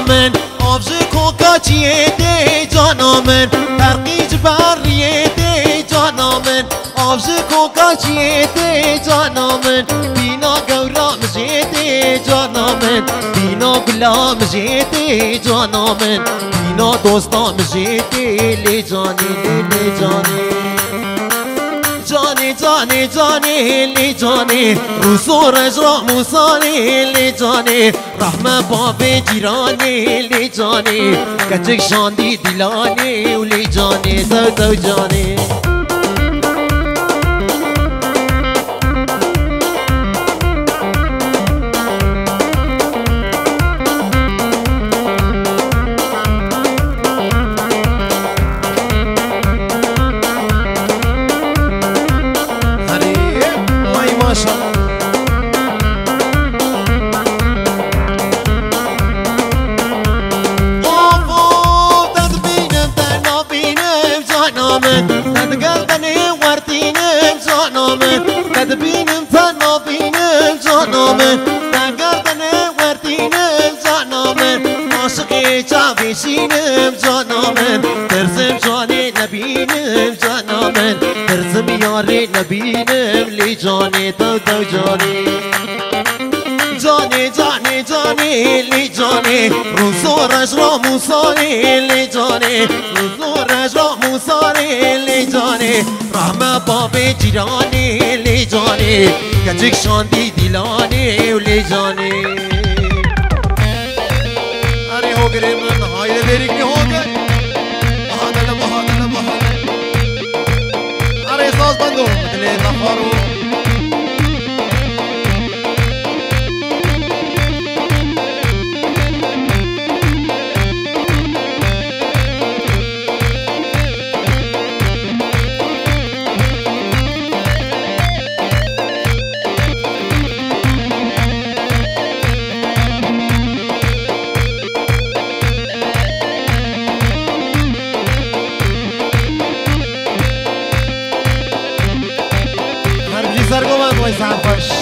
من آبج کوکاچیه ده جانا من ترقیج بریه ده جانا من آبج کوکاچیه ده جانا من بینا گورا مجیده جانا من بینا گلا مجیده جانا من بینا دوستا مجیده لی جانی لی جانی جانی جانی جانی لی جانی روسو رجا موسانی لی جانی رحمه باب جیرانی لی جانی کچک شاندی دیلانی لی جانی دو دو جانی بینم تنها بینم جانامه در گردن وردینم جانامه عاشقی چاویشینم جانامه ترسم جانی نبینم جانامه ترسم یاری نبینم لی جانی دو دو جانی جانی جانی جانی لی جانی روزو رش را موسانی لی جانی روزو رش را موسانی لی جانی رحمه باب جیرانی لی جانی کچک شاندی دیلانی لی جانی اری ہو گرے من ہائے دیری کی ہو گئے بہادل بہادل بہادل اری احساس بندو مدلے نفارو سرگومند وای سرخوش